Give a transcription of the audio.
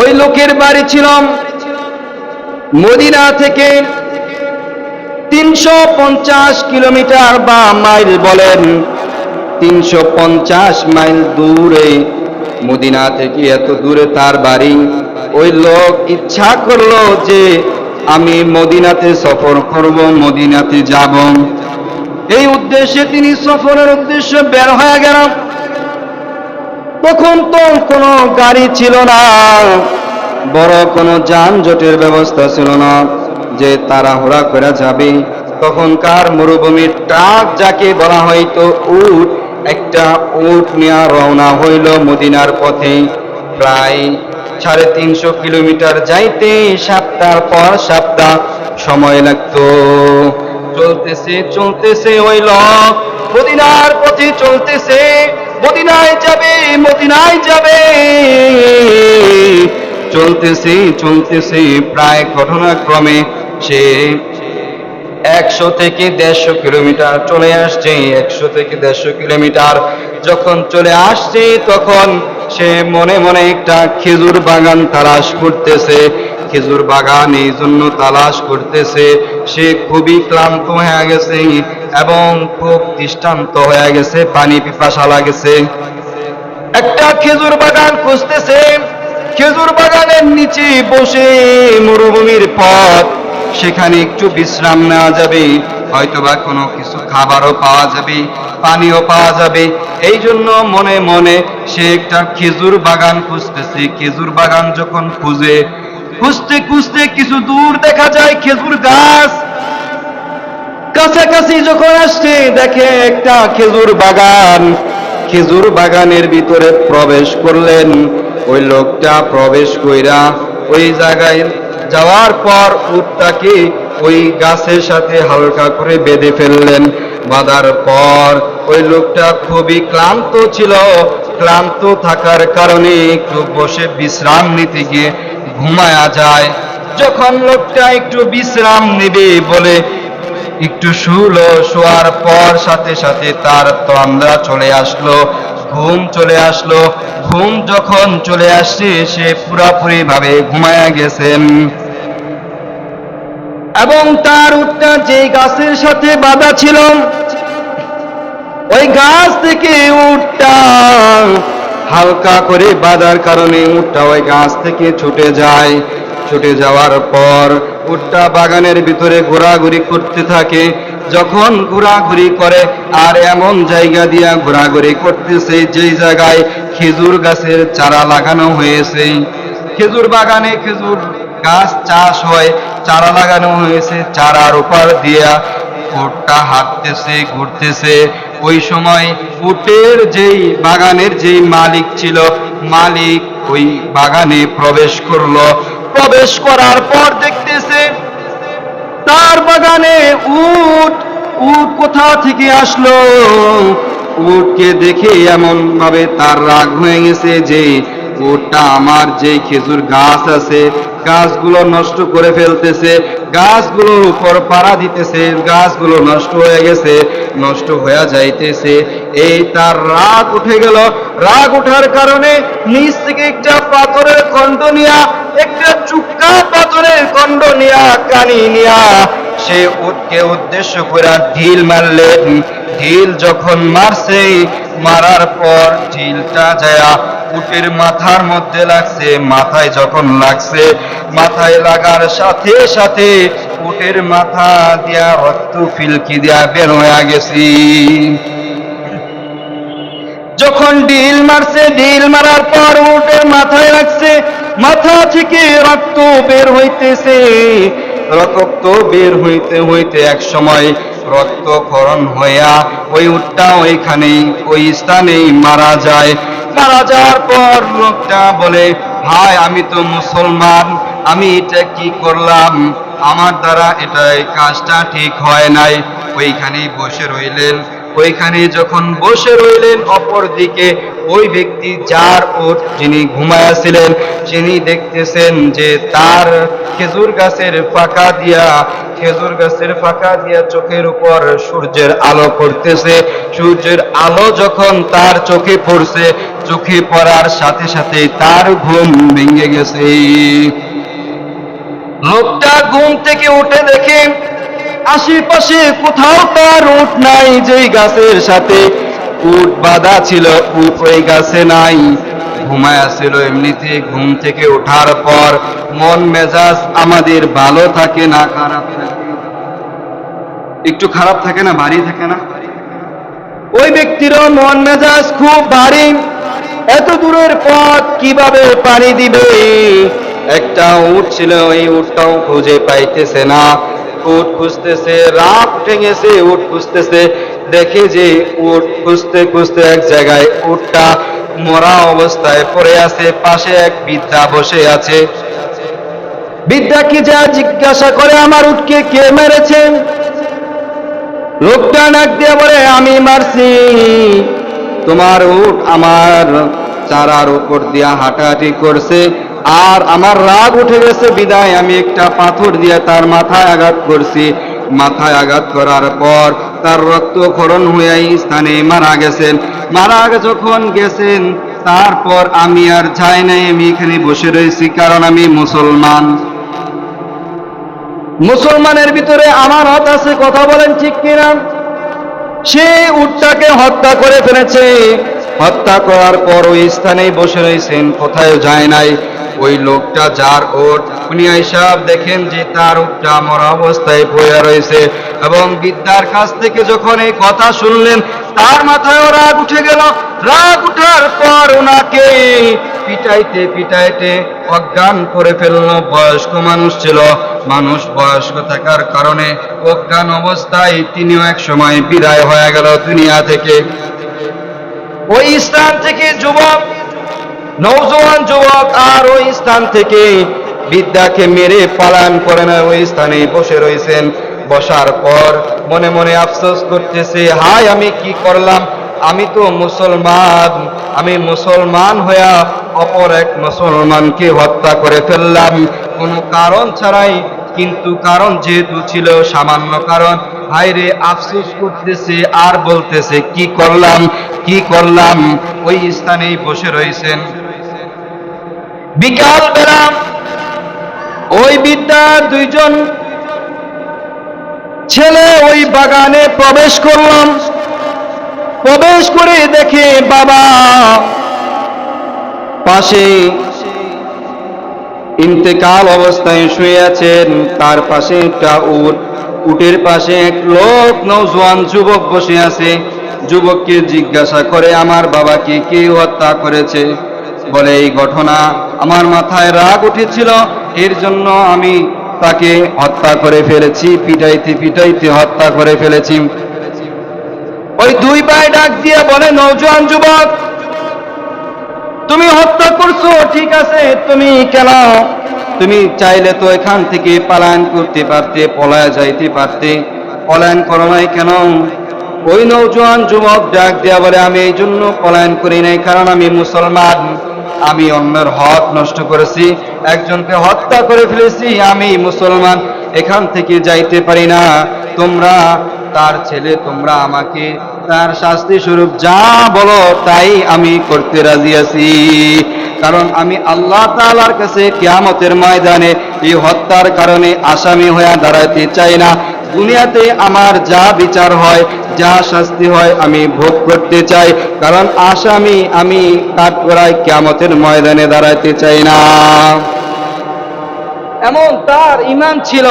ওই লোকের বাড়ি ছিল মদিনা থেকে 350 কিলোমিটার বা মাইল বলেন, 350 মাইল দূরে মদিনা থেকে, এত দূরে তার বাড়ি। ওই লোক ইচ্ছা করলো যে আমি মদিনাতে সফর করব, মদিনাতে যাব। এই উদ্দেশ্যে তিনি সফরের উদ্দেশ্যে বের হয়ে গেল। তখন তো কোনো গাড়ি ছিল না, বড় কোনো যানজটের ব্যবস্থা ছিল না যে তাড়াহুড়া করে যাবে। তখনকার মরুভূমির ট্রাক যাকে বলা হয়তো উট, একটা উট নিয়ে রওনা হইল মদিনার পথে। প্রায় 350 কিলোমিটার যাইতে সপ্তাহ পর সপ্তাহ সময় লাগতো। চলতেছে চলতেছে ওই লোক মদিনার পথে চলতেছে, মদিনায় যাবে, মদিনায় যাবে। চলতেছে চলতেছে, প্রায় ঘটনাক্রমে সে 100 থেকে 150 কিলোমিটার চলে আসছে। 100 থেকে 150 কিলোমিটার যখন চলে আসছে, তখন সে মনে মনে একটা খেজুর বাগান তালাশ করতেছে। খেজুর বাগান এই জন্য তালাশ করতেছে, সে খুবই ক্লান্ত হয়ে গেছে এবং খুব তৃষ্ণান্ত হয়ে গেছে, পানি পিপাসা লাগেছে। একটা খেজুর বাগান খুঁজতেছে। খেজুর বাগানের নিচে বসে, মরুভূমির পথ, সেখানে একটু বিশ্রাম নেওয়া যাবে, হয়তোবা কোনো কিছু খাবারও পাওয়া যাবে, পানিও পাওয়া যাবে। এই জন্য মনে মনে সে একটা খেজুর বাগান খুঁজতেছে। খেজুর বাগান যখন খুঁজতে খুঁজতে কিছু দূর দেখা যায় খেজুর গাছ। কাছাকাছি যখন আসছে, দেখে একটা খেজুর বাগান। খেজুর বাগানের ভিতরে প্রবেশ করলেন। ওই লোকটা প্রবেশ কইরা ওই জায়গায় যাওয়ার পর উটটাকে ওই গাছের সাথে হালকা করে বেঁধে ফেললেন। বাঁধার পর ওই লোকটা খুবই ক্লান্ত ছিল। ক্লান্ত থাকার কারণে একটু বসে বিশ্রাম নিতে গিয়ে ঘুমায়া যায়। যখন লোকটা একটু বিশ্রাম নেবে বলে একটু শুলো, শোয়ার পর সাথে সাথে তার তন্দ্রা চলে আসলো, ঘুম চলে আসলো। ঘুম যখন চলে আসছে, সে পুরোপুরি ভাবে ঘুমায়া গেছেন। এবং তার উটটা যে গাছের সাথে বাঁধা ছিল, ওই গাছ থেকে উটটা হালকা করে বাঁধার কারণে উটটা ওই গাছ থেকে ছুটে যায়। ছুটে যাওয়ার পর উটটা বাগানের ভিতরে ঘোরাঘুরি করতে থাকে। যখন ঘোরাঘুরি করে, আর এমন জায়গা দিয়া ঘোরাঘুরি করতেছে যেই জায়গায় খেজুর গাছের চারা লাগানো হয়েছে। খেজুর বাগানে খেজুর গাছ চাষ হয়, চারা লাগানো হয়েছে, চারার উপর দিয়া উটটা হাঁটতেছে, ঘুরতেছে। ওই সময় উটের যেই বাগানের যেই মালিক ছিল, মালিক ওই বাগানে প্রবেশ করলো। প্রবেশ করার পর দেখতেছে তার বাগানে উট। উট কোথা থেকে আসলো? উটকে দেখে এমন ভাবে তার রাগ হয়ে গেছে যে উটটা আমার যে খেজুর গাছ আছে, গাছগুলো নষ্ট করে ফেলতেছে, গাছগুলোর উপর পাড়া দিতেছে, গাছগুলো নষ্ট হয়ে গেছে, নষ্ট হয়ে যাইতেছে। এই তার রাগ উঠে গেল। রাগ ওঠার কারণে নিচ থেকে একটা পাথরের খণ্ড নিয়া, একটা চুক্কা পাথরের খণ্ড নিয়া, কানি নিয়া সে উটকে উদ্দেশ্য করে ঢিল মারলেন। ঢিল যখন মারছে, মারার পর ঢিলটা যায়া উটের মাথার মধ্যে লাগছে। মাথায় যখন লাগছে, মাথায় লাগার সাথে সাথে উটের মাথা দিয়া রক্ত ফিলকি দিয়া বের হয়ে গেছি। যখন ঢিল মারছে, ঢিল মারার পর উটের মাথায় লাগছে, মাথা থেকে রক্ত বের হইতেছে। রক্ত বের হইতে হইতে এক সময় রক্তক্ষরণ হইয়া ওই উটটা ওইখানেই, ওই স্থানেই মারা যায়। মারা যাওয়ার পর লোকটা বলে, হায় আমি তো মুসলমান, আমি এটা কি করলাম? আমার দ্বারা এটা এই কাজটা ঠিক হয় নাই। ওইখানেই বসে রইলেন। ওইখানে যখন বসে রইলেন, অপর দিকে ওই ব্যক্তি যার উট যিনি ঘুমায়াছিলেন, তিনি দেখতেছেন যে তার খেজুর গাছের ফাঁকা দিয়া চোখের উপর সূর্যের আলো পড়তেছে। সূর্যের আলো যখন তার চোখে পড়ছে, চোখে পড়ার সাথে সাথে তার ঘুম ভেঙে গেছে। লোকটা ঘুম থেকে উঠে দেখে আশেপাশে কোথাও তার উট নাই, যেই গাছের সাথে উট বাঁধা ছিল উট ওই গাছে নাই, ঘুমায়া ছিল এমনিতে। ঘুম থেকে ওঠার পর মন মেজাজ আমাদের ভালো থাকে না খারাপ থাকে? একটু খারাপ থাকে না, ভারী থাকে না? ওই ব্যক্তিরও মন মেজাজ খুব ভারী। এত দূরের পথ কিভাবে পাড়ি দিবে? একটা উট ছিল, এই উটটাও খুঁজে পাইতেছে না। উট খুঁজতেছে, রাত উঠে গেছে, উট খুঁজতেছে, দেখে যে উট খুঁজতে খুঁজতে এক জায়গায় উটটা মরা অবস্থায় পড়ে আছে, পাশে এক বৃদ্ধা বসে আছে। বৃদ্ধা কি যা জিজ্ঞাসা করে, আমার উটকে কে মেরেছে? লোকটা নাক দিয়ে বলে, আমি মারছি। তোমার উট আমার চারার উপর দিয়া হাঁটাহাঁটি করছে, আর আমার রাগ উঠে গেছে বিদায় আমি একটা পাথর দিয়ে তার মাথায় আঘাত করছি। মাথায় আঘাত করার পর তার রক্তক্ষরণ হয়ে এই স্থানে মারা গেছেন। মারা যখন গেছেন, তারপর আমি আর যাই নাই, আমি এখানে বসে রয়েছি, কারণ আমি মুসলমান। মুসলমানের ভিতরে আমার হাত আছে, কথা বলেন ঠিক কিনা? সে উটটাকে হত্যা করে ফেলেছে। হত্যা করার পর ওই স্থানেই বসে রয়েছেন, কোথায় যায় নাই। ওই লোকটা যার উট, উনি আইসা দেখেন যে তার উটটা মরা অবস্থায় পড়ে রয়েছে, এবং বৃদ্ধার কাছ থেকে যখন এই কথা শুনলেন, তার মাথায় রাগ উঠে গেল। রাগ উঠার পর ওনাকে পিটাইতে পিটাইতে অজ্ঞান করে ফেলল। বয়স্ক মানুষ ছিল, মানুষ বয়স্ক থাকার কারণে অজ্ঞান অবস্থায় তিনিও এক সময় বিদায় হয়ে গেল দুনিয়া থেকে। ওই স্থান থেকে যুবক, নওজোয়ান যুবক আর ওই স্থান থেকে বৃদ্ধাকে মেরে পালায়ন করে না, ওই স্থানে বসে রয়েছেন। বসার পর মনে মনে আফসোস করতেছে, হায় আমি কি করলাম? আমি তো মুসলমান, আমি মুসলমান হইয়া অপর এক মুসলমানকে হত্যা করে ফেললাম কোনো কারণ ছাড়াই। কিন্তু কারণ যেহেতু ছিল সামান্য কারণ, হায়রে আফসোস করতেছে আর বলতেছে কি করলাম, কি করলাম। ওই স্থানেই বসে রয়েছেন। বিকাল বেলা ওই বৃদ্ধার দুইজন ছেলে ওই বাগানে প্রবেশ করলাম। প্রবেশ করে দেখে বাবা পাশে ইন্তেকাল অবস্থায় শুয়ে আছেন, তার পাশে একটা উট, উটের পাশে এক লোক নওজোয়ান যুবক বসে আছে। যুবককে জিজ্ঞাসা করে, আমার বাবাকে কে হত্যা করেছে? বলে, এই ঘটনা আমার মাথায় রাগ উঠেছিল, এর জন্য আমি তাকে হত্যা করে ফেলেছি, পিটাইতে পিটাইতে হত্যা করে ফেলেছি। ওই দুই ভাই ডাক দিয়ে বলে, নওজোয়ান যুবক, তুমি হত্যা করছো ঠিক আছে, তুমি কেন? তুমি চাইলে তো এখান থেকে পলায়ন করতে পারতে, পলায় যাইতে পারতে, পলায়ন করো নাই কেন? ওই নওজোয়ান যুবক ডাক দেয়া বলে, আমি এই জন্য পলায়ন করি নাই, কারণ আমি মুসলমান, আমি অন্যের হক নষ্ট করেছি, একজনকে হত্যা করে ফেলেছি, আমি মুসলমান, এখান থেকে যাইতে পারি না। তোমরা তার ছেলে, তোমরা আমাকে তার শাস্তি স্বরূপ যা বলো তাই আমি করতে রাজি আছি, কারণ আমি আল্লাহ তাআলার কাছে কিয়ামতের ময়দানে এই হত্যার কারণে আসামি হয়ে দাঁড়াতে চাই না। দুনিয়াতে আমার যা বিচার হয়, যা শাস্তি হয় আমি ভোগ করতে চাই, কারণ আসামি আমি কাঠগড়ায় কিয়ামতের ময়দানে দাঁড়াতে চাই না। এমন তার ঈমান ছিল।